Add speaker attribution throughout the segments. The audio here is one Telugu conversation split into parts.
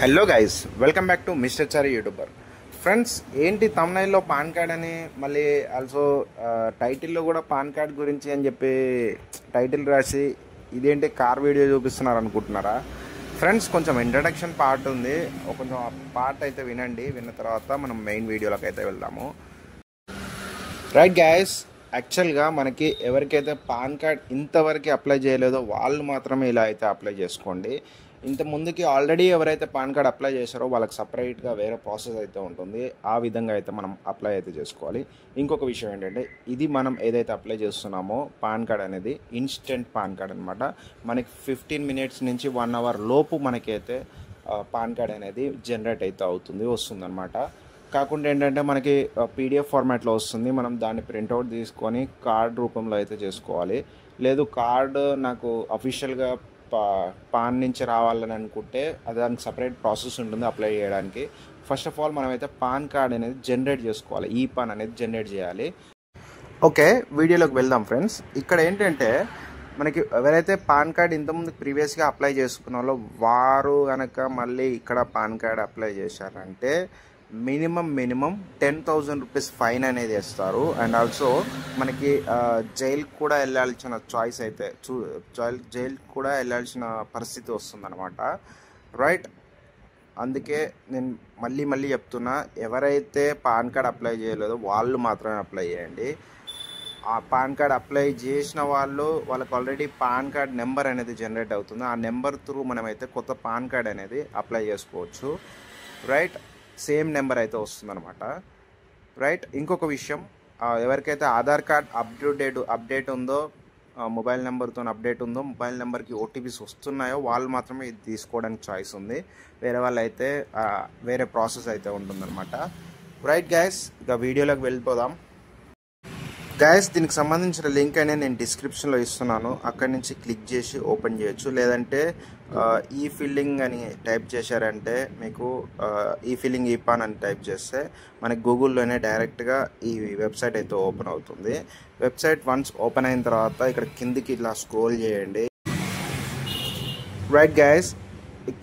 Speaker 1: Hello guys, welcome back to mister Chari YouTuber. Friends, ఏంటి తమ్నైల్లో పాన్ కార్డ్ అని, మళ్ళీ ఆల్సో టైటిల్లో కూడా పాన్ కార్డ్ గురించి అని చెప్పి టైటిల్ రాసి ఇదేంటి కార్ వీడియో చూపిస్తున్నారు అనుకుంటున్నారా? ఫ్రెండ్స్, కొంచెం ఇంట్రడక్షన్ పార్ట్ ఉంది, కొంచెం పార్ట్ అయితే వినండి. విన్న తర్వాత మనం మెయిన్ వీడియోలోకి అయితే వెళ్దాము. రైట్ గైస్, యాక్చువల్గా మనకి ఎవరికైతే పాన్ కార్డ్ ఇంతవరకు అప్లై చేయలేదో వాళ్ళు మాత్రమే ఇలా అయితే అప్లై చేసుకోండి. ఇంత ముందుకి ఆల్రెడీ ఎవరైతే పాన్ కార్డ్ అప్లై చేశారో వాళ్ళకి సపరేట్గా వేరే ప్రాసెస్ అయితే ఉంటుంది. ఆ విధంగా అయితే మనం అప్లై అయితే చేసుకోవాలి. ఇంకొక విషయం ఏంటంటే, ఇది మనం ఏదైతే అప్లై చేస్తున్నామో పాన్ కార్డ్ అనేది ఇన్స్టెంట్ పాన్ కార్డ్ అనమాట. మనకి 15 మినిట్స్ నుంచి 1 అవర్ లోపు మనకైతే పాన్ కార్డ్ అనేది జనరేట్ అయితే వస్తుందన్నమాట. కాకుండా ఏంటంటే మనకి పీడిఎఫ్ ఫార్మాట్లో వస్తుంది. మనం దాన్ని ప్రింట్అవుట్ తీసుకొని కార్డ్ రూపంలో అయితే చేసుకోవాలి. లేదు కార్డు నాకు అఫీషియల్గా పాన్ నుంచి రావాలని అనుకుంటే దానికి సపరేట్ ప్రాసెస్ ఉంటుంది అప్లై చేయడానికి. ఫస్ట్ ఆఫ్ ఆల్ మనమైతే పాన్ కార్డ్ అనేది జనరేట్ చేసుకోవాలి. ఈ పాన్ అనేది జనరేట్ చేయాలి. ఓకే, వీడియోలోకి వెళ్దాం ఫ్రెండ్స్. ఇక్కడ ఏంటంటే మనకి ఎవరైతే పాన్ కార్డ్ ఇంతకుముందు ప్రీవియస్గా అప్లై చేసుకున్న వాళ్ళు వారు కనుక మళ్ళీ ఇక్కడ పాన్ కార్డ్ అప్లై చేశారంటే మినిమం 10,000 రూపీస్ ఫైన్ అనేది వేస్తారు. అండ్ ఆల్సో మనకి జైలుకి కూడా వెళ్ళాల్సిన చాయిస్ అయితే జైలుకి కూడా వెళ్ళాల్సిన పరిస్థితి వస్తుందన్నమాట. రైట్, అందుకే నేను మళ్ళీ చెప్తున్నా, ఎవరైతే పాన్ కార్డ్ అప్లై చేయలేదో వాళ్ళు మాత్రమే అప్లై చేయండి. ఆ పాన్ కార్డ్ అప్లై చేసిన వాళ్ళకి ఆల్రెడీ పాన్ కార్డ్ నెంబర్ అనేది జనరేట్ అవుతుంది. ఆ నెంబర్ త్రూ మనమైతే కొత్త పాన్ కార్డ్ అనేది అప్లై చేసుకోవచ్చు. రైట్, సేమ్ నెంబర్ అయితే వస్తుందన్నమాట. రైట్, ఇంకొక విషయం, ఎవరికైతే ఆధార్ కార్డ్ అప్డేట్ ఉందో, మొబైల్ నెంబర్తో అప్డేట్ ఉందో, మొబైల్ నెంబర్కి ఓటీపీస్ వస్తున్నాయో వాళ్ళు మాత్రమే ఇది తీసుకోవడానికి చాయిస్ ఉంది. వేరే వాళ్ళు అయితే వేరే ప్రాసెస్ అయితే ఉంటుందన్నమాట. రైట్ గైస్, ఇక వీడియోలోకి వెళ్ళిపోదాం. గైస్, దీనికి సంబంధించిన లింక్ అనేది నేను డిస్క్రిప్షన్లో ఇస్తున్నాను. అక్కడి నుంచి క్లిక్ చేసి ఓపెన్ చేయొచ్చు. లేదంటే ఈ ఫిల్లింగ్ అని టైప్ చేశారంటే మీకు ఈ ఫిల్లింగ్ ఈ పాన్ అని టైప్ చేస్తే మనకి గూగుల్లోనే డైరెక్ట్గా ఈ వెబ్సైట్ అయితే ఓపెన్ అవుతుంది. వెబ్సైట్ వన్స్ ఓపెన్ అయిన తర్వాత ఇక్కడ కిందికి ఇలా స్క్రోల్ చేయండి. రైట్ గైస్,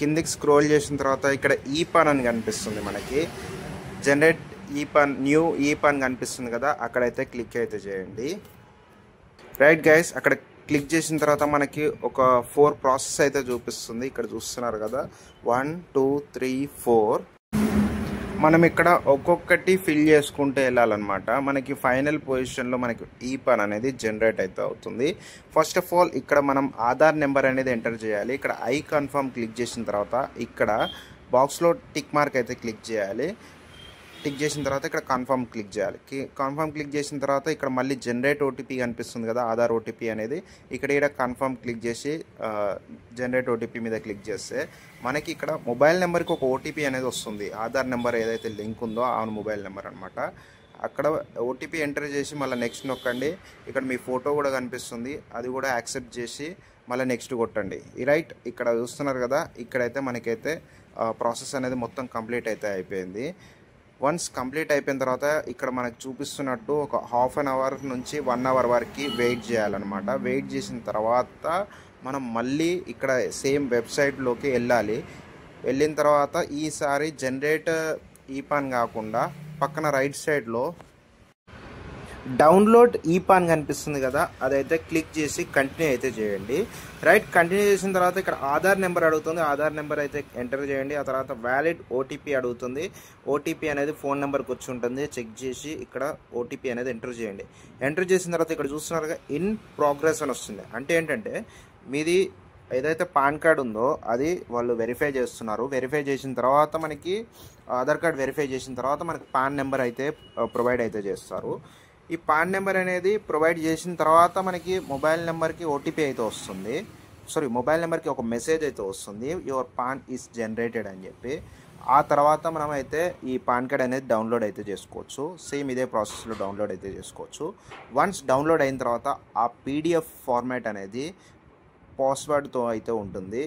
Speaker 1: కిందికి స్క్రోల్ చేసిన తర్వాత ఇక్కడ ఈ పాన్ అని కనిపిస్తుంది. మనకి జనరేట్ న్యూ ఈ పాన్ కనిపిస్తుంది కదా, అక్కడైతే క్లిక్ అయితే చేయండి. రైట్ గైస్, అక్కడ క్లిక్ చేసిన తర్వాత మనకి ఒక 4 ప్రాసెస్ అయితే చూపిస్తుంది. ఇక్కడ చూస్తున్నారు కదా, 1 2 3 4. మనం ఇక్కడ ఒక్కొక్కటి ఫిల్ చేసుకుంటూ వెళ్ళాలన్నమాట. మనకి ఫైనల్ పొజిషన్లో మనకి ఈ పాన్ అనేది జనరేట్ అయితే అవుతుంది. ఫస్ట్ ఆఫ్ ఆల్ ఇక్కడ మనం ఆధార్ నెంబర్ అనేది ఎంటర్ చేయాలి. ఇక్కడ ఐ కన్ఫర్మ్ క్లిక్ చేసిన తర్వాత ఇక్కడ బాక్స్లో టిక్ మార్క్ అయితే క్లిక్ చేయాలి. టిక్ చేసిన తర్వాత ఇక్కడ కన్ఫర్మ్ క్లిక్ చేయాలి. కన్ఫర్మ్ క్లిక్ చేసిన తర్వాత ఇక్కడ మళ్ళీ జనరేట్ ఓటీపీ కనిపిస్తుంది కదా, ఆధార్ ఓటీపీ అనేది. ఇక్కడ కన్ఫర్మ్ క్లిక్ చేసి జనరేట్ ఓటీపీ మీద క్లిక్ చేస్తే మనకి ఇక్కడ మొబైల్ నెంబర్కి ఒక ఓటీపీ అనేది వస్తుంది. ఆధార్ నెంబర్ ఏదైతే లింక్ ఉందో ఆ మొబైల్ నెంబర్ అనమాట. అక్కడ ఓటీపీ ఎంటర్ చేసి మళ్ళీ నెక్స్ట్ నొక్కండి. ఇక్కడ మీ ఫోటో కూడా కనిపిస్తుంది, అది కూడా యాక్సెప్ట్ చేసి మళ్ళీ నెక్స్ట్ కొట్టండి. రైట్, ఇక్కడ చూస్తున్నారు కదా, ఇక్కడైతే మనకైతే ప్రాసెస్ అనేది మొత్తం కంప్లీట్ అయితే అయిపోయింది. వన్స్ కంప్లీట్ అయిపోయిన తర్వాత ఇక్కడ మనకు చూపిస్తున్నట్టు ఒక ½ అన్ అవర్ నుంచి 1 అవర్ వరకు వెయిట్ చేయాలన్నమాట. వెయిట్ చేసిన తర్వాత మనం మళ్ళీ ఇక్కడ సేమ్ వెబ్సైట్లోకి వెళ్ళిన తర్వాత ఈసారి జనరేట్ ఈ పాన్ కాకుండా పక్కన రైట్ సైడ్లో డౌన్లోడ్ ఈ పాన్ కనిపిస్తుంది కదా, అదైతే క్లిక్ చేసి కంటిన్యూ అయితే చేయండి. రైట్, కంటిన్యూ చేసిన తర్వాత ఇక్కడ ఆధార్ నెంబర్ అడుగుతుంది. ఆధార్ నెంబర్ అయితే ఎంటర్ చేయండి. ఆ తర్వాత వ్యాలిడ్ ఓటీపీ అడుగుతుంది. ఓటీపీ అనేది ఫోన్ నెంబర్కి వచ్చి ఉంటుంది. చెక్ చేసి ఇక్కడ ఓటీపీ అనేది ఎంటర్ చేయండి. ఎంటర్ చేసిన తర్వాత ఇక్కడ చూస్తున్నారుగా ఇన్ ప్రోగ్రెస్ అని వస్తుంది. అంటే ఏంటంటే మీది ఏదైతే పాన్ కార్డ్ ఉందో అది వాళ్ళు వెరిఫై చేస్తున్నారు. వెరిఫై చేసిన తర్వాత మనకి ఆధార్ కార్డ్ వెరిఫై చేసిన తర్వాత మనకి పాన్ నెంబర్ అయితే ప్రొవైడ్ అయితే చేస్తారు. ఈ పాన్ నెంబర్ అనేది ప్రొవైడ్ చేసిన తర్వాత మనకి మొబైల్ నెంబర్కి ఓటీపీ అయితే వస్తుంది. మొబైల్ నెంబర్కి ఒక మెసేజ్ అయితే వస్తుంది, యువర్ పాన్ ఈస్ జనరేటెడ్ అని చెప్పి. ఆ తర్వాత మనం అయితే ఈ పాన్ కార్డ్ అనేది డౌన్లోడ్ అయితే చేసుకోవచ్చు. సేమ్ ఇదే ప్రాసెస్లో డౌన్లోడ్ అయితే చేసుకోవచ్చు. వన్స్ డౌన్లోడ్ అయిన తర్వాత ఆ పీడిఎఫ్ ఫార్మాట్ అనేది పాస్వర్డ్తో అయితే ఉంటుంది.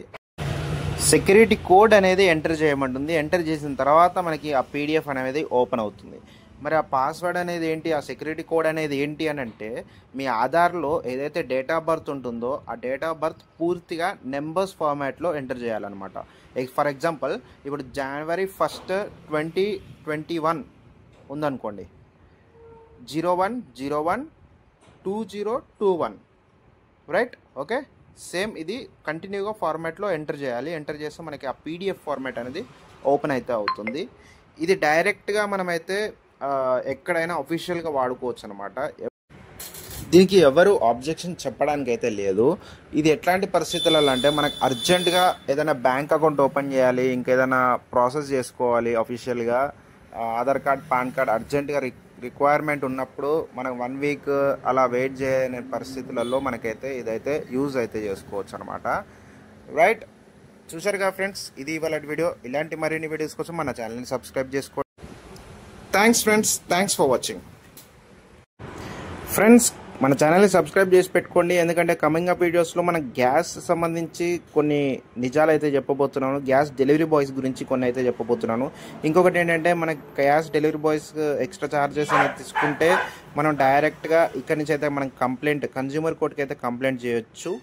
Speaker 1: సెక్యూరిటీ కోడ్ అనేది ఎంటర్ చేయమంటుంది. ఎంటర్ చేసిన తర్వాత మనకి ఆ పీడిఎఫ్ అనేది ఓపెన్ అవుతుంది. మరి ఆ పాస్వర్డ్ అనేది ఏంటి, ఆ సెక్యూరిటీ కోడ్ అనేది ఏంటి అని అంటే, మీ ఆధార్లో ఏదైతే డేట్ ఆఫ్ బర్త్ ఉంటుందో ఆ డేట్ ఆఫ్ బర్త్ పూర్తిగా నెంబర్స్ ఫార్మాట్లో ఎంటర్ చేయాలన్నమాట. ఫర్ ఎగ్జాంపుల్ ఇప్పుడు January 1st 2021 ఉందనుకోండి, 01/01/2021, రైట్. ఓకే, సేమ్ ఇది కంటిన్యూగా ఫార్మాట్లో ఎంటర్ చేయాలి. ఎంటర్ చేస్తే మనకి ఆ PDF ఫార్మాట్ అనేది ఓపెన్ అయితే అవుతుంది. ఇది డైరెక్ట్గా మనమైతే ఎక్కడైనా అఫీషియల్గా వాడుకోవచ్చు అనమాట. దీనికి ఎవరు ఆబ్జెక్షన్ చెప్పడానికి అయితే లేదు. ఇది ఎట్లాంటి పరిస్థితులలో అంటే, మనకు అర్జెంటుగా ఏదైనా బ్యాంక్ అకౌంట్ ఓపెన్ చేయాలి, ఇంకేదైనా ప్రాసెస్ చేసుకోవాలి అఫీషియల్గా, ఆధార్ కార్డ్ పాన్ కార్డ్ అర్జెంటుగా రిక్వైర్మెంట్ ఉన్నప్పుడు మనం 1 వీక్ అలా వెయిట్ చేయని పరిస్థితులలో మనకైతే ఇదైతే యూజ్ అయితే చేసుకోవచ్చు అనమాట, రైట్. చూసారుగా ఫ్రెండ్స్, ఇది ఇవాళ వీడియో. ఇలాంటి మరిన్ని వీడియోస్ కోసం మన ఛానల్ని సబ్స్క్రైబ్ చేసుకోండి. Thanks friends, thanks for watching. Friends, మన ఛానల్ని సబ్స్క్రైబ్ చేసి పెట్టుకోండి, ఎందుకంటే కమింగ్ అప్ వీడియోస్లో మన గ్యాస్ సంబంధించి కొన్ని నిజాలు అయితే చెప్పబోతున్నాను. గ్యాస్ డెలివరీ బాయ్స్ గురించి కొన్ని అయితే చెప్పబోతున్నాను. ఇంకొకటి ఏంటంటే, మన gas delivery boys extra charges అనేది తీసుకుంటే మనం డైరెక్ట్గా ఇక్కడి నుంచి అయితే మనం కన్జ్యూమర్ కోర్టుకి అయితే కంప్లైంట్ చేయొచ్చు.